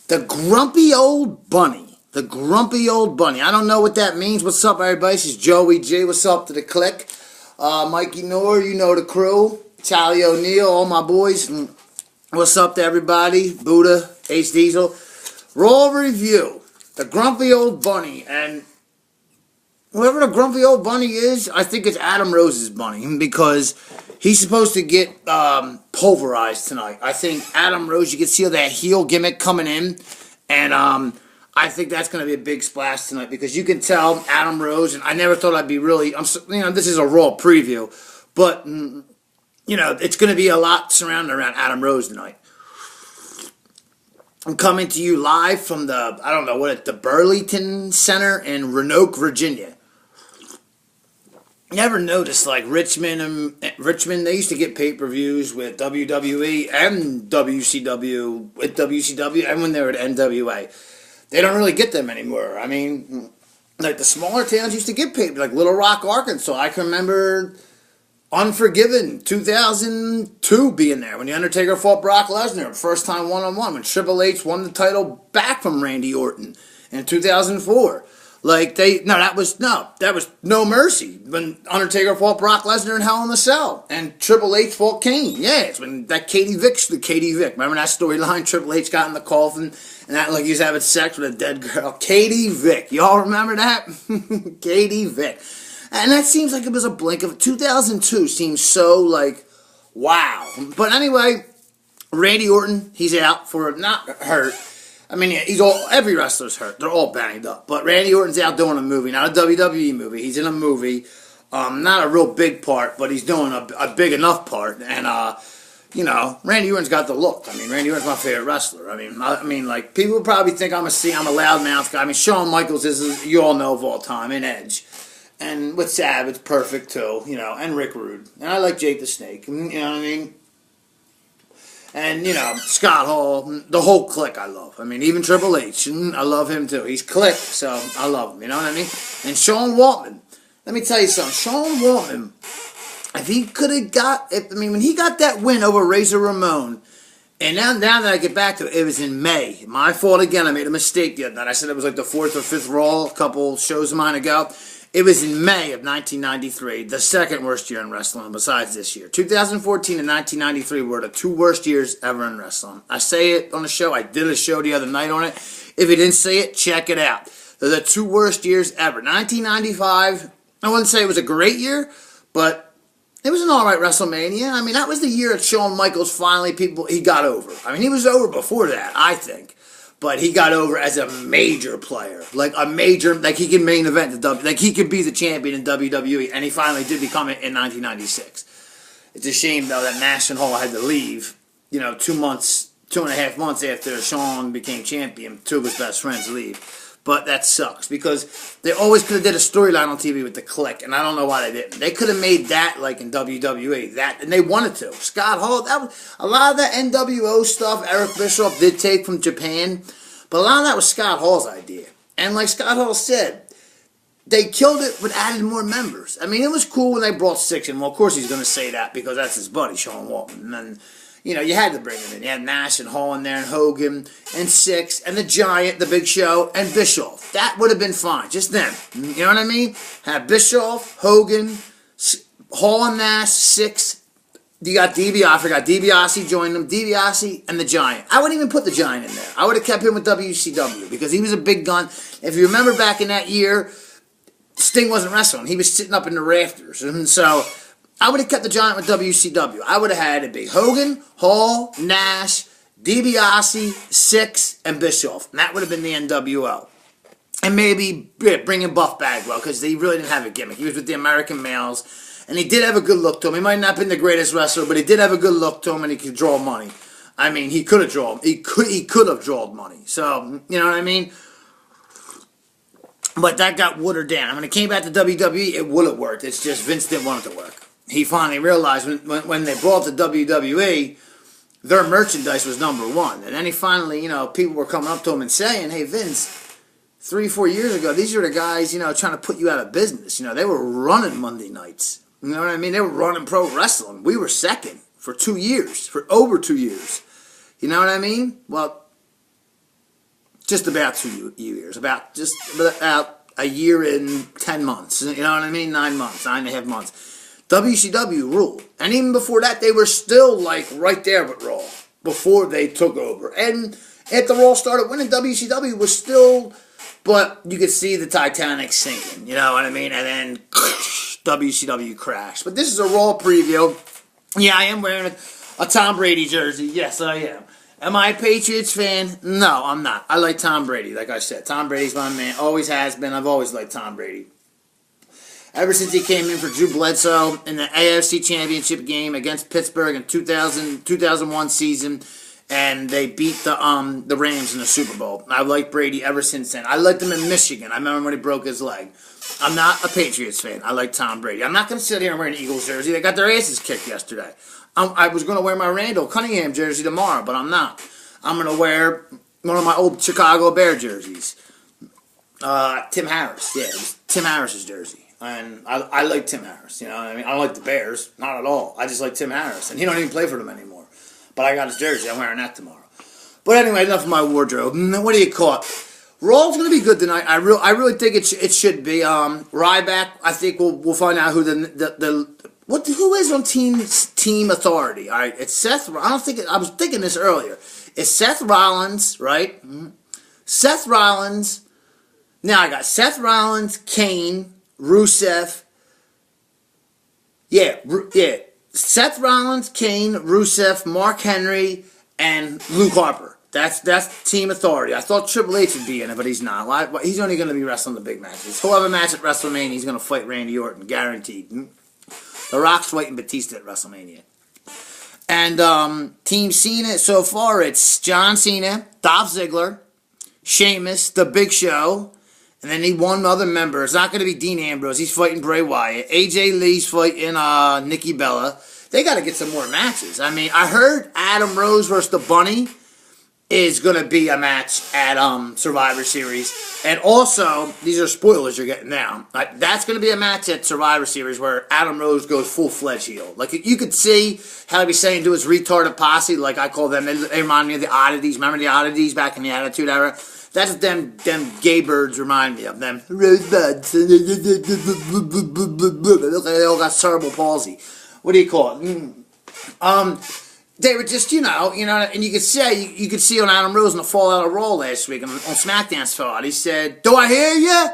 The grumpy old bunny. The grumpy old bunny. I don't know what that means. What's up, everybody? This is Joey G. What's up to the clique? Mikey Noor, you know the crew. Charlie O'Neill, all my boys. What's up to everybody? Buddha, H Diesel. Raw review. The grumpy old bunny. And whoever the grumpy old bunny is, I think it's Adam Rose's bunny. Because he's supposed to get pulverized tonight. I think Adam Rose, you can see that heel gimmick coming in. And I think that's going to be a big splash tonight because you can tell Adam Rose, and I never thought I'd be really, this is a Raw preview, but, it's going to be a lot surrounding around Adam Rose tonight. I'm coming to you live from the Burlington Center in Roanoke, Virginia. Never noticed, like, Richmond, they used to get pay-per-views with WWE and WCW, with WCW, and when they were at NWA. They don't really get them anymore. I mean, like, the smaller towns used to get paid, like Little Rock, Arkansas. I can remember Unforgiven 2002 being there when The Undertaker fought Brock Lesnar, first time one-on-one, when Triple H won the title back from Randy Orton in 2004. Like, that was No Mercy when Undertaker fought Brock Lesnar in Hell in a Cell. And Triple H fought Kane. Yeah, it's when that Katie Vick. Remember that storyline? Triple H got in the coffin and that like he was having sex with a dead girl. Katie Vick. Y'all remember that? Katie Vick. And that seems like it was a blink of 2002 seems so like, wow. But anyway, Randy Orton, he's out for not hurt. I mean, every wrestler's hurt. They're all banged up. But Randy Orton's out doing a movie, not a WWE movie. He's in a movie. Not a real big part, but he's doing a big enough part. And, Randy Orton's got the look. I mean, Randy Orton's my favorite wrestler. I mean, like, people probably think I'm a loudmouth guy. I mean, Shawn Michaels is, you all know of all time, and Edge. And with Savage, perfect, too, and Rick Rude. And I like Jake the Snake, you know what I mean? And, Scott Hall, the whole clique I love. I mean, even Triple H, I love him too. He's clique, so I love him, you know what I mean? And Sean Waltman, let me tell you something. Sean Waltman, if he could have when he got that win over Razor Ramon, and now that I get back to it, it was in May. My fault again, I made a mistake the other night. I said it was like the 4th or 5th Raw a couple shows of mine ago. It was in May of 1993, the second worst year in wrestling besides this year. 2014 and 1993 were the 2 worst years ever in wrestling. I say it on the show. I did a show the other night on it. If you didn't see it, check it out. They're the 2 worst years ever. 1995, I wouldn't say it was a great year, but it was an alright WrestleMania. I mean, that was the year that Shawn Michaels finally, he got over. I mean, he was over before that, I think. But he got over as a major player. Like he could main event he could be the champion in WWE, and he finally did become it in 1996. It's a shame, though, that Nash and Hall had to leave, 2.5 months after Shawn became champion. 2 of his best friends leave. But that sucks, because they always could have did a storyline on TV with the clique, and I don't know why they didn't. They could have made that like in WWE, and they wanted to. Scott Hall, a lot of that NWO stuff Eric Bischoff did take from Japan, but a lot of that was Scott Hall's idea. And like Scott Hall said, they killed it with adding more members. I mean, it was cool when they brought 6 in. Well, of course he's going to say that because that's his buddy, Sean Waltman. And then, you had to bring him in. You had Nash and Hall in there, and Hogan, and 6, and the Giant, the Big Show, and Bischoff. That would have been fine. Just them. You know what I mean? Have Bischoff, Hogan, Hall and Nash, 6. You got DiBiase. I forgot DiBiase joined them. DiBiase and the Giant. I wouldn't even put the Giant in there. I would have kept him with WCW because he was a big gun. If you remember back in that year, Sting wasn't wrestling. He was sitting up in the rafters. And so I would have kept the Giant with WCW. I would have had it be Hogan, Hall, Nash, DiBiase, 6, and Bischoff. And that would have been the NWO. And maybe bring in Buff Bagwell because he really didn't have a gimmick. He was with the American Males. And he did have a good look to him. He might not have been the greatest wrestler, but he did have a good look to him, and he could draw money. I mean, he could have drawn. He could have drawn money. So, you know what I mean? But that got watered down. When it came back to WWE, it would have worked. It's just Vince didn't want it to work. He finally realized when they brought the WWE, their merchandise was #1. And then he finally, people were coming up to him and saying, hey, Vince, 3-4 years ago, these are the guys, trying to put you out of business. They were running Monday nights. You know what I mean? They were running pro wrestling. We were second for 2 years, for over 2 years. You know what I mean? Well, just about 2 years, about a year and 10 months. You know what I mean? 9.5 months. WCW ruled. And even before that, they were still like right there with Raw before they took over. And after Raw started winning, WCW was still, but you could see the Titanic sinking. You know what I mean? And then WCW crashed. But this is a Raw preview. Yeah, I am wearing a Tom Brady jersey. Yes, I am. Am I a Patriots fan? No, I'm not. I like Tom Brady, like I said. Tom Brady's my man. Always has been. I've always liked Tom Brady. Ever since he came in for Drew Bledsoe in the AFC Championship game against Pittsburgh in 2001 season, and they beat the Rams in the Super Bowl. I've liked Brady ever since then. I liked him in Michigan. I remember when he broke his leg. I'm not a Patriots fan. I like Tom Brady. I'm not going to sit here and wear an Eagles jersey. They got their asses kicked yesterday. I was going to wear my Randall Cunningham jersey tomorrow, but I'm not. I'm going to wear one of my old Chicago Bear jerseys. Tim Harris. Yeah, it was Tim Harris's jersey. And I like Tim Harris. You know what I mean? I don't like the Bears. Not at all. I just like Tim Harris. And he don't even play for them anymore. But I got his jersey. I'm wearing that tomorrow. But anyway, enough of my wardrobe. What do you call it? Raw's going to be good tonight. I really think it should be. Ryback, I think we'll find out who who is on Team Authority. All right, it's Seth. I was thinking this earlier. It's Seth Rollins, right? Seth Rollins. Now I got Seth Rollins, Kane, Rusev. Yeah. Seth Rollins, Kane, Rusev, Mark Henry, and Luke Harper. That's Team Authority. I thought Triple H would be in it, but he's not. He's only going to be wrestling the big matches. He'll have a match at WrestleMania. He's going to fight Randy Orton, guaranteed. The Rock's fighting Batista at WrestleMania. And Team Cena, so far, it's John Cena, Dolph Ziggler, Sheamus, The Big Show, and then need one other member. It's not going to be Dean Ambrose. He's fighting Bray Wyatt. AJ Lee's fighting Nikki Bella. They got to get some more matches. I mean, I heard Adam Rose versus the Bunny is going to be a match at Survivor Series. And also, these are spoilers you're getting now. That's going to be a match at Survivor Series where Adam Rose goes full-fledged heel. Like, you could see how he's saying to his retarded posse, like I call them. They remind me of the Oddities. Remember the Oddities back in the Attitude Era? That's what them gay birds remind me of. Them rosebuds. They all got cerebral palsy. What do you call it? They were just, and you could see on Adam Rose in the Fallout of Raw last week on SmackDown's Fallout. He said, "Do I hear you?"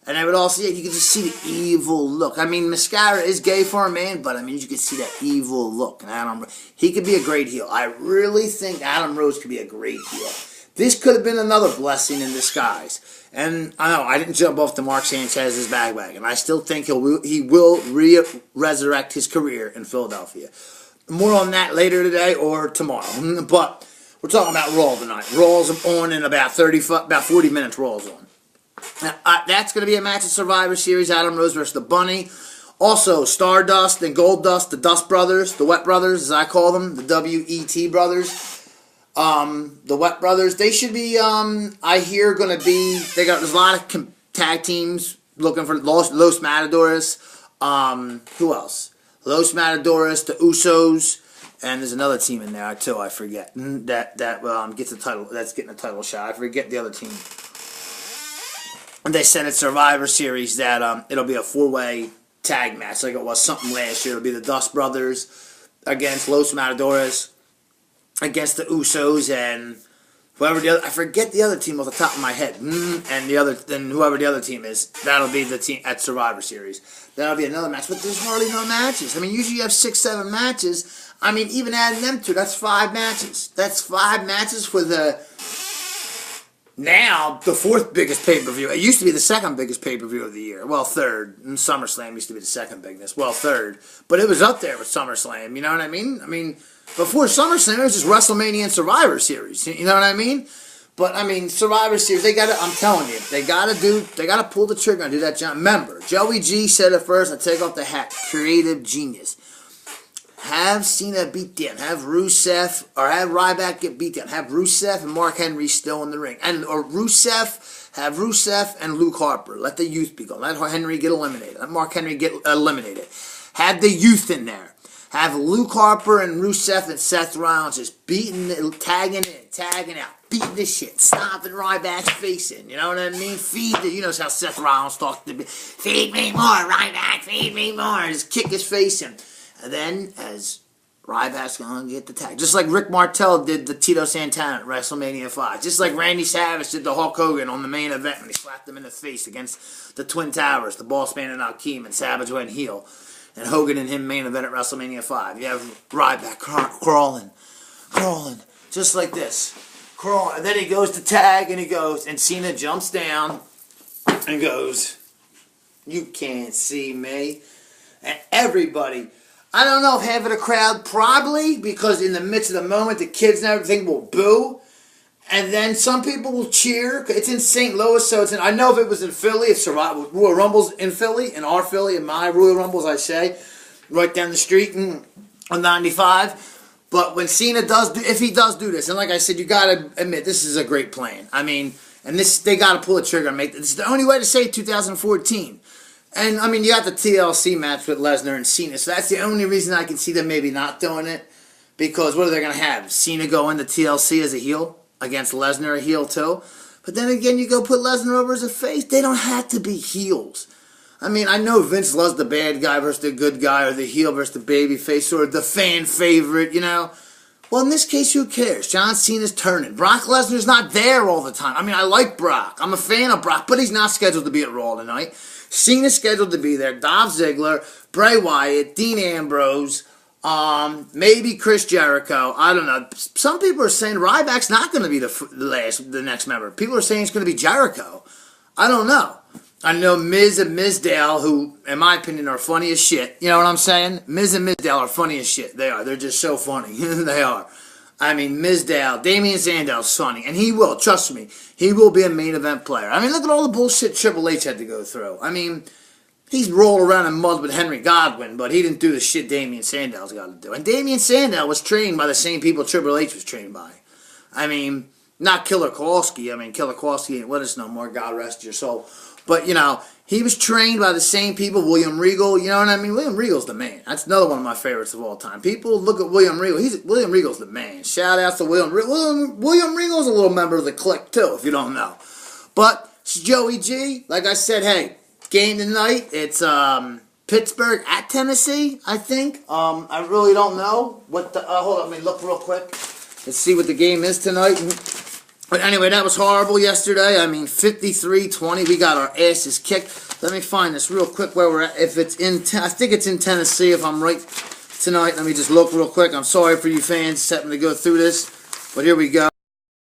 And they would all see it. You could just see the evil look. I mean, Mascara is gay for a man, but I mean, you could see that evil look. And he could be a great heel. I really think Adam Rose could be a great heel. This could have been another blessing in disguise. And I know I didn't jump off to Mark Sanchez's bandwagon. I still think he will resurrect his career in Philadelphia. More on that later today or tomorrow. But we're talking about Raw tonight. Raw's on in about 40 minutes. Raw's on. Now, that's going to be a match at Survivor Series. Adam Rose versus the Bunny. Also, Stardust and Goldust, the Dust Brothers, the Wet Brothers, as I call them, the W-E-T Brothers. The Wet Brothers. They should be, I hear, going to be, there's a lot of tag teams looking for Los Matadores. Who else? Los Matadores, the Usos, and there's another team in there too. I forget that gets the title. That's getting a title shot. I forget the other team. And they said at Survivor Series that it'll be a 4-way tag match, like it was something last year. It'll be the Dust Brothers against Los Matadores against the Usos and whoever the other. I forget the other team off the top of my head. And whoever the other team is, that'll be the team at Survivor Series. That'll be another match, but there's hardly no matches. I mean, usually you have 6-7 matches. I mean, even adding them two, that's 5 matches. That's 5 matches for now the 4th biggest pay-per-view. It used to be the 2nd biggest pay-per-view of the year. Well, 3rd. And SummerSlam used to be the 2nd biggest. Well, 3rd. But it was up there with SummerSlam. You know what I mean? I mean, before SummerSlam, it was just WrestleMania and Survivor Series. You know what I mean? But, I mean, Survivor Series, I'm telling you, they got to pull the trigger and do that job. Remember, Joey G said it first, I take off the hat, creative genius. Have Cena beat down, have Rusev, or have Ryback get beat down, have Rusev and Mark Henry still in the ring. Or have Rusev and Luke Harper. Let the youth be gone. Let Henry get eliminated. Let Mark Henry get eliminated. Have the youth in there. Have Luke Harper and Rusev and Seth Rollins just tagging in, tagging out. beating the shit, stomping Ryback's face in. You know what I mean? Feed the, you know how Seth Rollins talked to me. Feed me more, Ryback, feed me more. Just kick his face in. And then, as Ryback's going to get the tag. Just like Rick Martel did the Tito Santana at WrestleMania 5. Just like Randy Savage did the Hulk Hogan on the main event when he slapped him in the face against the Twin Towers, the Boss Man and Akeem, and Savage went heel. And Hogan and him main event at WrestleMania 5. You have Ryback crawling, just like this. Crawling. And then he goes to tag, and he goes, and Cena jumps down and goes, "You can't see me." And everybody, I don't know if half of the crowd, probably, because in the midst of the moment, the kids and everything will boo. And then some people will cheer. It's in St. Louis, so it's in, I know if it was in Philly, if Royal Rumble's in Philly, in our Philly, in my Royal Rumbles, I say, right down the street on 95. But when Cena does, if he does do this, and like I said, you gotta admit, this is a great plan. I mean, and this, they gotta pull the trigger and make this. It's the only way to save 2014. And, I mean, you got the TLC match with Lesnar and Cena, so that's the only reason I can see them maybe not doing it. Because what are they going to have? Cena go into TLC as a heel? Against Lesnar, a heel too? But then again, you go put Lesnar over as a face. They don't have to be heels. I mean, I know Vince loves the bad guy versus the good guy, or the heel versus the baby face, or the fan favorite, you know? Well, in this case, who cares? John Cena's turning. Brock Lesnar's not there all the time. I mean, I like Brock. I'm a fan of Brock, but he's not scheduled to be at Raw tonight. Cena's scheduled to be there. Dolph Ziggler, Bray Wyatt, Dean Ambrose, maybe Chris Jericho. I don't know. Some people are saying Ryback's not going to be the next member. People are saying it's going to be Jericho. I don't know. I know Miz and Mizdale, who, in my opinion, are funny as shit. You know what I'm saying? Miz and Mizdale are funny as shit. They are. They're just so funny. They are. I mean, Mizdale, Damian Sandow's funny. And he will, trust me, he will be a main event player. I mean, look at all the bullshit Triple H had to go through. I mean, he's rolled around in mud with Henry Godwin, but he didn't do the shit Damian Sandow's got to do. And Damian Sandow was trained by the same people Triple H was trained by. I mean, not Killer Kowalski. I mean, Killer Kowalski ain't with us no more, God rest your soul. But, you know, he was trained by the same people, William Regal, you know what I mean? William Regal's the man. That's another one of my favorites of all time. People look at William Regal. William Regal's the man. Shout out to William Regal. William Regal's a little member of the clique, too, if you don't know. But it's Joey G. Like I said, hey, game tonight. It's Pittsburgh at Tennessee, I think. I really don't know. What the, hold on, let me look real quick. Let's see what the game is tonight. But anyway, that was horrible yesterday. I mean, 53-20. We got our asses kicked. Let me find this real quick where we're at. If it's in, I think it's in Tennessee, if I'm right tonight. Let me just look real quick. I'm sorry for you fans having to go through this. But here we go.